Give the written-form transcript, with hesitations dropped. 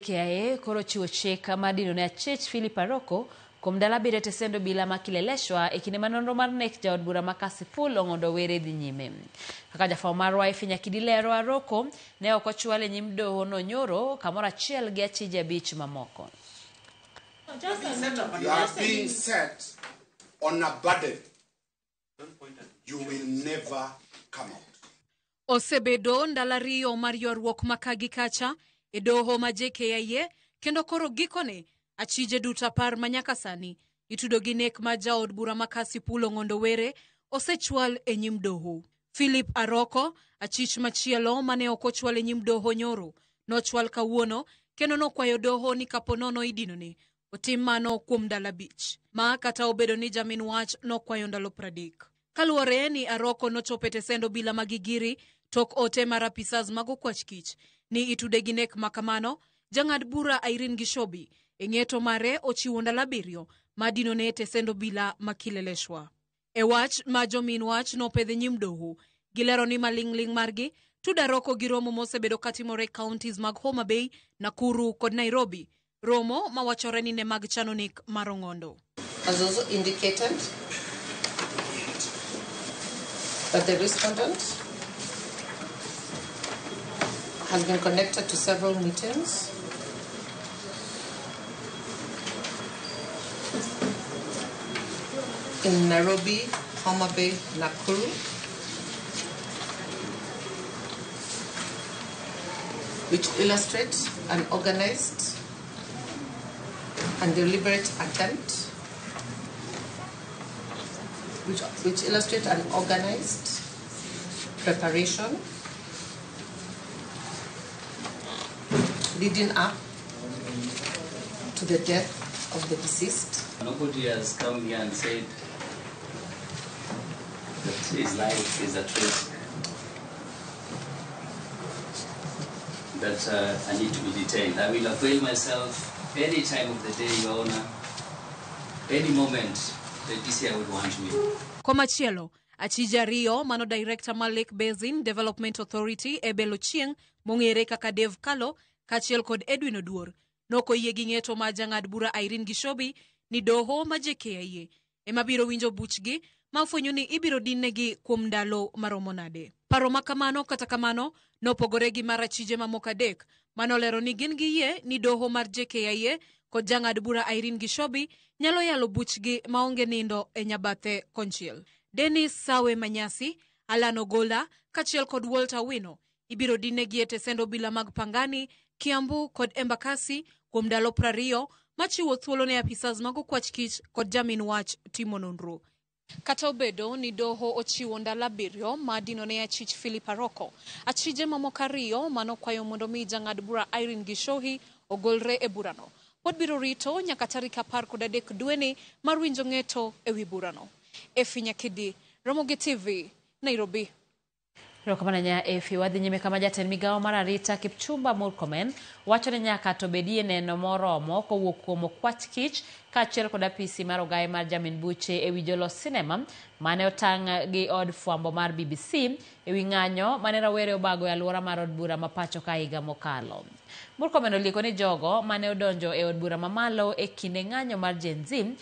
KIA koro chiwo chik madino ne achich Philip Aroko kuom dala bire tesendo bila makileleshwa e kinde manonro mar nek jaod bura ma Kasipul Ong'ondo Were dhi nyime. Kaka jafwambo marwa Ifinya Kidilero, Aroko ne ok ochwal e nyim doho no nyoro kamoro achiel gi achije abich mamoko. You are being set on a burden. You will never come out. Osebedo ndala riyo mar ywaruok makagi kacha e doho ma JKIA kendo koro gikone achije duto 10 manyaka sani itudo gi nek ma jaod bura ma Kasipul Ong'ondo Were osechwal e nyim doho. Philip Aroko, achich machielo mane ok ochwal e nyim doho nyoro, nochwal kawuono kendo nokwayo doho ni kaponono idinone otim mano kuom ndalo 5 ma kata obedo ni jamin wach nokwayo ndalo 30. Kaluwore ni Aroko nochope tesendo bila magigiri tok ote mar apisas mag okwach kich ni itude gi nek makamano, jang'ad bura Irene Gishobi e ng'eto mare ochiwo ndalo 7 madino ne tesendo bila makileleshwa. E wach ma jomin wach nopedhe nyim doho, gilero ni maling'ling margi tudo Aroko gi romo mosebedo katimore counties mag Homa Bay, Nakuru kod Nairobi, romo mawachore ni ne mag chano nek mar Ong'ondo. Has also indicated that the respondent has been connected to several meetings in Nairobi, Homa Bay, Nakuru, which illustrates an organized and deliberate attempt which illustrate an organized preparation leading up to the death of the deceased. Nobody has come here and said that his life is at risk, that I need to be detained. I will avail myself any time of the day, Your Honor, any moment the DCI would want me. Kwa machielo, achija Rio, mano director ma Lake Basin Development Authority Ebel Ochieng, mong'ere kaka Dave Kalo, kachiel kod Edwin Oduor, noko yie gi ng'eto ma jang'ad bura Irene Gishobi ni doho ma JKIA ema biro winjo buchgi ma ofwenyo ni ibiro dinegi kuom ndalo maromo nade. Paro makamano kata kamano nopogore gi mar achije mamoko 3 manolero ni gin gi yie ni doho mar JKIA kod jang'ad bura Irene Gishobi nyalo yalo buchgi maonge nindo e nyabathe konchiel. Dennis Sawe Manyasi, Alan Ogola, kachiel kod Walter Wino ibiro dinegi e tesendo bila mag Pangani, Kiambu kod Embakasi kuom ndalo 20 machiwo thuolo ne apisas mag okwach kich kod jamin wach timo nonro. Kata obedo ni doho ochiwo ndalo 7 madino ne achich Philip Aroko, achije mamoko 2 manokwayo mondo mi jang'ad bura Irene Gishobi ogolre e burano pod biro rito nyaka tarik 13 dweni mar winjo ng'eto e wi burano. Ifinya Kidi, Ramogi TV, Nairobi. Rokamana nya Efi wadhi nyime kama jatend migawo mar arita Kipchumba Murkomen wacho ni nyaka to bedie neno moromo kowuok kuom okwach kich kaachiel kod apisi mar ogaye mar jamin buche e wi jolos sinema mane otang' gi od fwambo mar BBC e wi ng'anyo mane rawere obago e alwora mar od bura ma pacho ka higa mokalo. Murkomen olieko ni jogo mane odonjo e od bura mamalo e kinde ng'anyo mar Gen Z